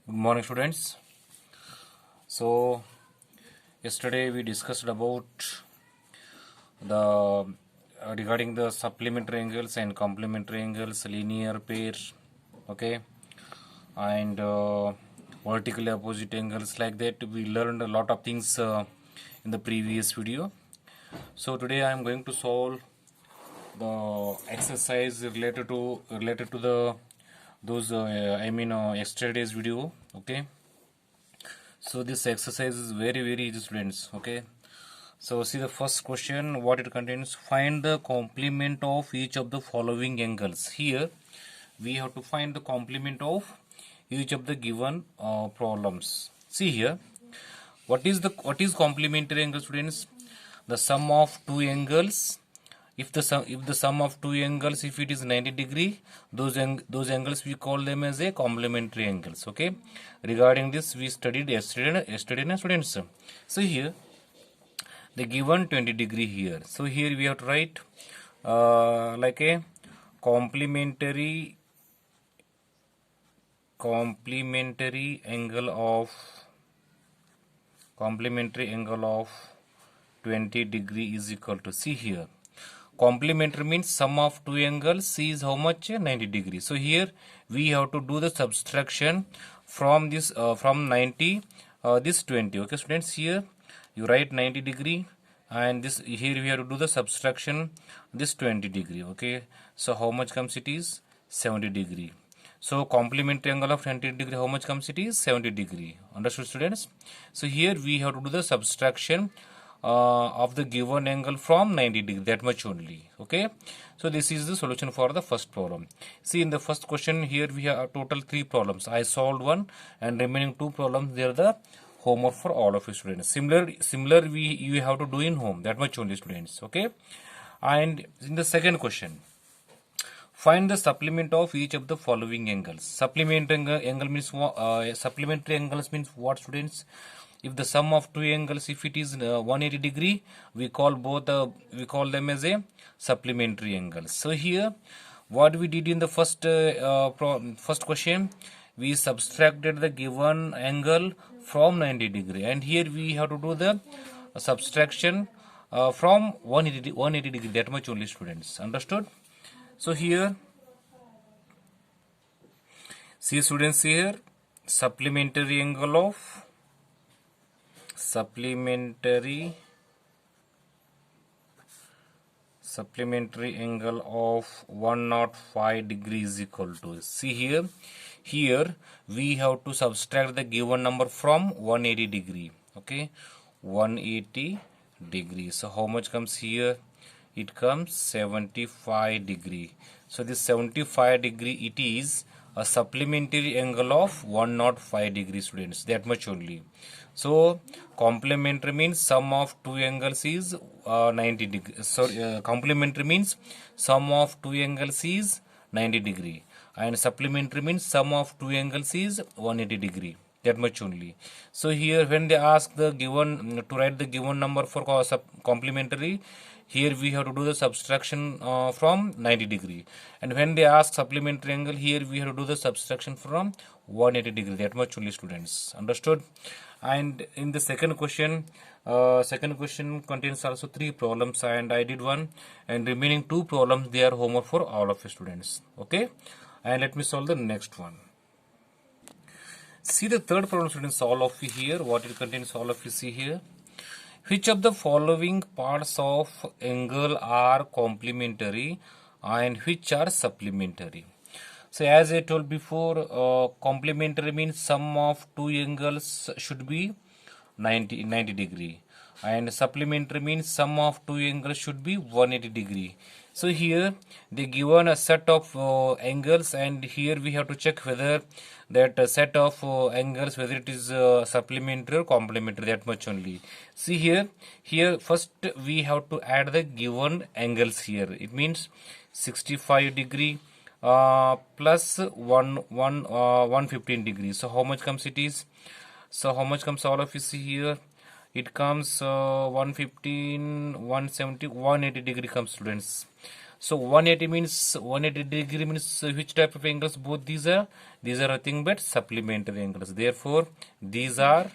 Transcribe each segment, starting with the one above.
Good morning, students. So, yesterday we discussed about the regarding the supplementary angles and complementary angles, linear pair, okay, and vertically opposite angles like that. We learned a lot of things in the previous video. So today I am going to solve the exercise related to the those yesterday's video, okay. So this exercise is very easy, students, okay. So see the first question, what it contains: find the complement of each of the following angles. Here we have to find the complement of each of the given problems. See here, what is complementary angle, students? The sum of two angles. If the sum of two angles, if it is 90-degree, those angles we call them as a complementary angles, okay. Regarding this we studied yesterday na, students. So here the given 20-degree here, so here we have to write like a complementary angle of 20-degree is equal to, see here, complementary means sum of two angles. C is how much? 90-degree. So here we have to do the subtraction from this from 90 this 20, okay students. Here you write 90-degree, and this here we have to do the subtraction this 20-degree, okay. So how much comes? It is 70-degree. So complementary angle of 20-degree, how much comes? It is 70-degree. Understood, students? So here we have to do the subtraction of the given angle from 90-degree, that much only, okay. So this is the solution for the first problem. See, in the first question here we have total 3 problems. I solved one, and remaining 2 problems, they are the homework for all of you students. Similar you have to do in home, that much only, students, okay. And in the second question, find the supplement of each of the following angles. Supplementary angles means what, students? If the sum of two angles, if it is 180-degree, we call them as a supplementary angles. So here what we did in the first question, we subtracted the given angle from 90-degree, and here we have to do the subtraction from 180 degree, that much only, students. Understood? So here, see students, here supplementary angle of 105 degrees is equal to, see here we have to subtract the given number from 180 degree, okay, 180 degrees. So how much comes here? It comes 75-degree. So this 75-degree, it is a supplementary angle of 105 degrees, students, that much only. So complementary means sum of two angles is 90 degree. So complementary means sum of two angles is 90 degree, and supplementary means sum of two angles is 180 degree, that much only. So here when they ask the given to write the given number for complementary, here we have to do the subtraction from 90 degree, and when they ask supplementary angle, here we have to do the subtraction from 180 degree, that much only, students. Understood? And in the second question contains also 3 problems, and I did one, and remaining 2 problems, they are homework for all of you students, okay. And let me solve the next one. See the third problem, students, all of you here, what it contains, all of you see here. Which of the following parts of angle are complementary and which are supplementary? So as I told before, complementary means sum of two angles should be 90 degree, and supplementary means sum of two angles should be 180 degree. So here they given a set of angles, and here we have to check whether that set of angles, whether it is supplementary or complementary, that much only. See here first we have to add the given angles here. It means 65 degree plus 115 degrees. So how much comes? It is, so how much comes, all of you see here? It comes 115, 170, 180 degree comes, students. So 180 means 180 degree means which type of angles? Both these are nothing but supplementary angles. Therefore, these are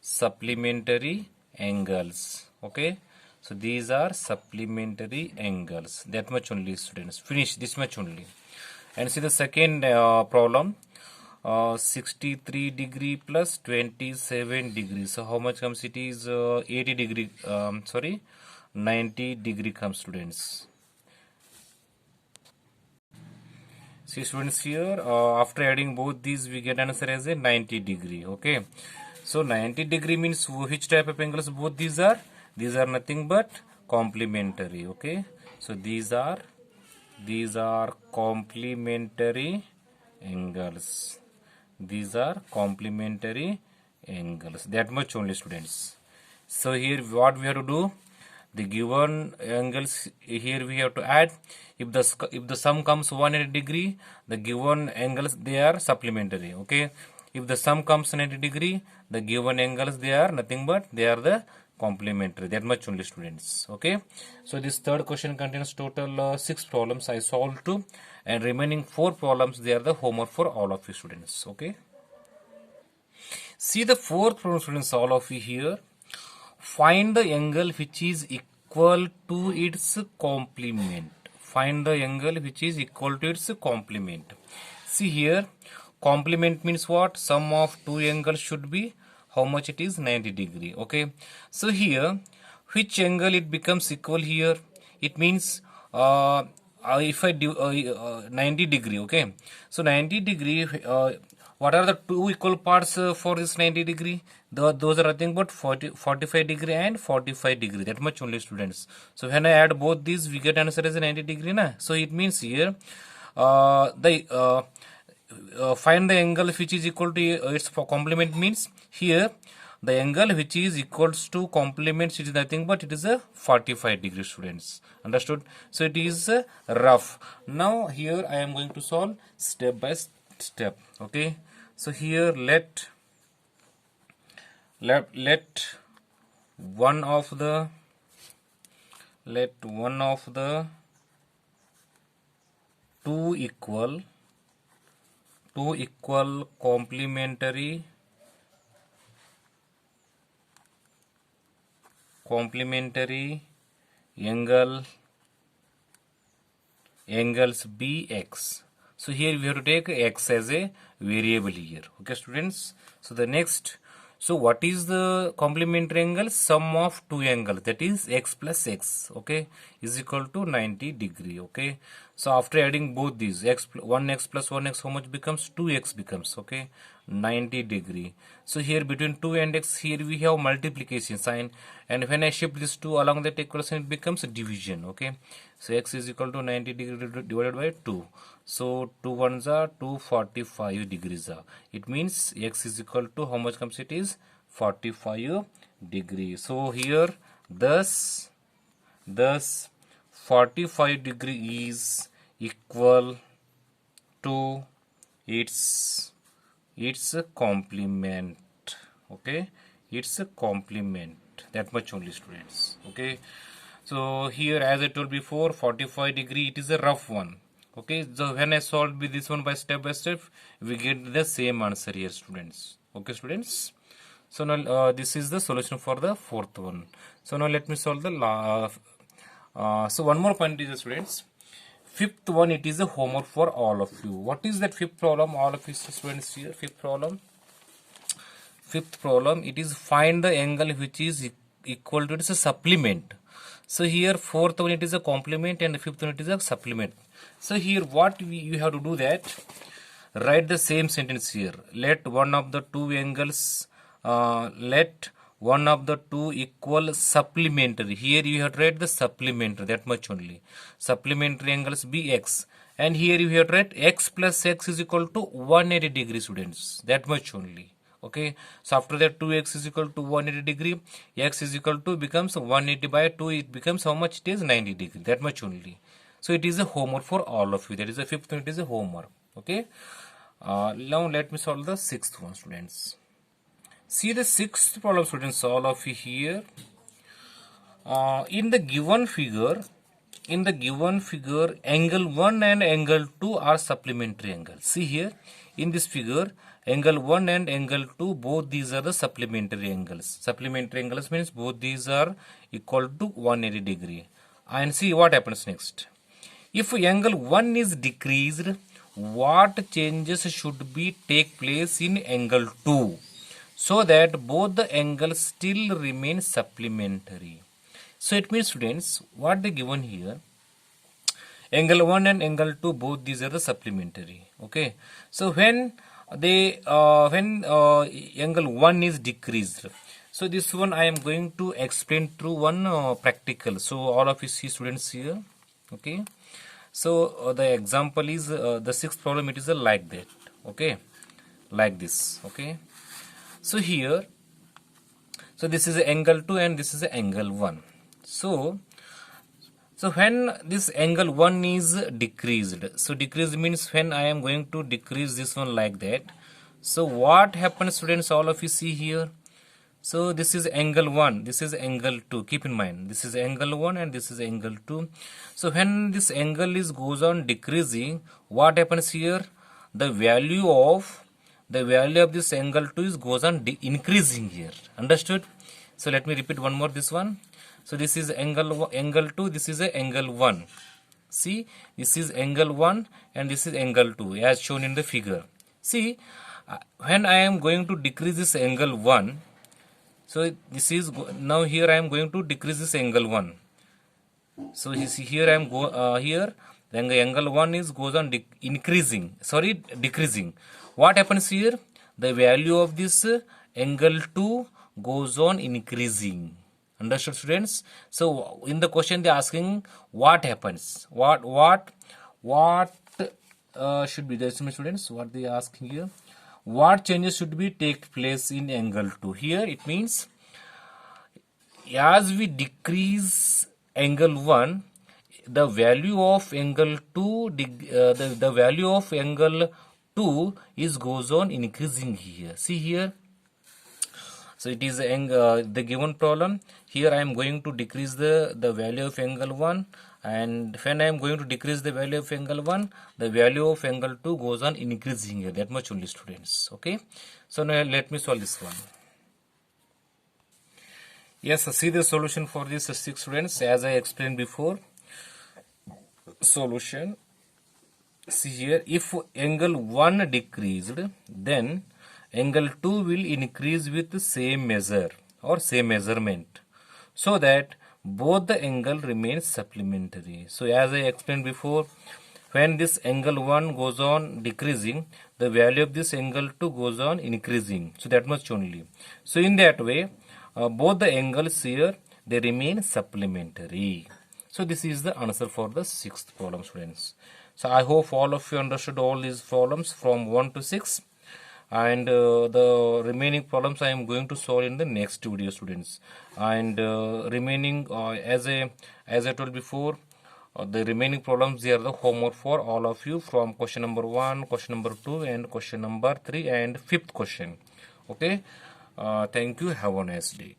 supplementary angles. Okay. So these are supplementary angles. That much only, students. Finish this much only. And see the second problem. 63 degree plus 27 degrees. So how much comes? It is 80 degree. 90 degree comes, students. See, students, here after adding both these we get answer as a 90 degree. Okay. So 90 degree means which type of angles both these are? These are nothing but complementary. Okay. So these are complementary angles. These are complementary angles. That much only, students. So here what we have to do? The given angles here we have to add. If the sum comes 180 degree, the given angles they are supplementary. Okay. If the sum comes 90 degree, the given angles they are nothing but they are the complementary. That much only, students. Okay. So this third question contains total 6 problems I solved 2, and remaining 4 problems they are the homework for all of you, students. Okay. See the fourth problem, students, all of you here. Find the angle which is equal to its complement. Find the angle which is equal to its complement. See here, complement means what? Sum of two angles should be how much? It is 90 degree. Okay. So here, which angle it becomes equal here? It means if I do 90 degree. Okay. So 90 degree. What are the two equal parts for this 90 degree? Those are nothing but 45 degree and 45 degree. That much only, students. So when I add both these, we get answer as a 90 degree. Na? So it means here find the angle which is equal to its complement means here the angle which is equals to complement is nothing but it is a 45 degree, students. Understood? So it is rough. Now here I am going to solve step by step. Okay. So here let one of the two equal complementary angles BX. So here we have to take X as a variable here. Okay, students. So the next, so what is the complementary angle? Sum of two angles, that is X plus X. Okay, is equal to 90 degree. Okay. So after adding both these, 1x plus 1x, how much becomes? 2x becomes. Okay, 90 degree. So here between 2 and x, here we have multiplication sign, and when I shift this 2 along that equation, it becomes division. Okay. So x is equal to 90 degree divided by 2. So 2 ones are 245 degrees. It means x is equal to how much comes? It is 45 degree. So here thus 45 degree is equal to its complement. Okay, it's a complement. That much only, students. Okay. So here, as I told before, 45 degree, it is a rough one. Okay, so when I solve with this one by step, we get the same answer here, students. Okay, students. So now this is the solution for the fourth one. So now let me solve the so one more point is, students, fifth one, it is a homework for all of you. What is that fifth problem? All of you students here, fifth problem, it is find the angle which is equal to its a supplement. So here fourth one it is a complement and fifth one it is a supplement. So here what you have to do that, write the same sentence here. Let one of the two angles equal supplementary. Here you have to write the supplementary, that much only. Supplementary angles BX. And here you have to write x plus x is equal to 180 degree, students. That much only. Okay. So after that 2x is equal to 180 degree. X is equal to becomes 180 by 2. It becomes how much? It is 90 degree. That much only. So it is a homework for all of you. That is the fifth one. It is a homework. Okay. Now let me solve the sixth one, students. See the sixth problem, students, all of you here. In the given figure, angle 1 and angle 2 are supplementary angles. See here, in this figure, angle 1 and angle 2, both these are the supplementary angles. Supplementary angles means both these are equal to 180 degree. And see what happens next. If angle 1 is decreased, what changes should be take place in angle 2 so that both the angles still remain supplementary? So it means, students, what they given here, angle 1 and angle 2, both these are the supplementary. Okay. So when angle 1 is decreased, so this one I am going to explain through one practical. So all of you see, students, here. Okay. So the example is the sixth problem. It is like that. Okay, like this. Okay. So here, so this is angle 2 and this is angle 1. So when this angle 1 is decreased, so decreased means when I am going to decrease this one like that. So what happens, students? All of you see here. So this is angle 1, this is angle 2. Keep in mind, this is angle 1 and this is angle 2. So when this angle is goes on decreasing, what happens here? The value of this angle 2 is goes on increasing here. Understood? So let me repeat one more this one. So this is angle 2, this is angle 1. See, this is angle 1 and this is angle 2 as shown in the figure. See, when I am going to decrease this angle 1, so this is now here I am going to decrease this angle 1. So you see here I am here then the angle 1 is goes on decreasing. What happens here? The value of this angle 2 goes on increasing. Understood, students? So in the question they are asking what happens, what should be the estimate, students? What they are asking here, what changes should be take place in angle 2? Here it means as we decrease angle 1, the value of angle 2 the value of angle 2 is goes on increasing here. See here. So it is the given problem. Here I am going to decrease the value of angle 1, and when I am going to decrease the value of angle 1, the value of angle 2 goes on increasing here. That much only, students. Okay. So now let me solve this one. Yes, see the solution for this 6, students, as I explained before. Solution. See here, if angle 1 decreased, then angle 2 will increase with the same measure or same measurement, so that both the angle remains supplementary. So as I explained before, when this angle 1 goes on decreasing, the value of this angle 2 goes on increasing. So that much only. So in that way, both the angles here, they remain supplementary. So this is the answer for the 6th problem, students. So I hope all of you understood all these problems from 1 to 6. And the remaining problems I am going to solve in the next video, students. And remaining as I told before, the remaining problems, they are the homework for all of you from question number 1, question number 2, and question number 3 and 5th question. Okay. Thank you. Have a nice day.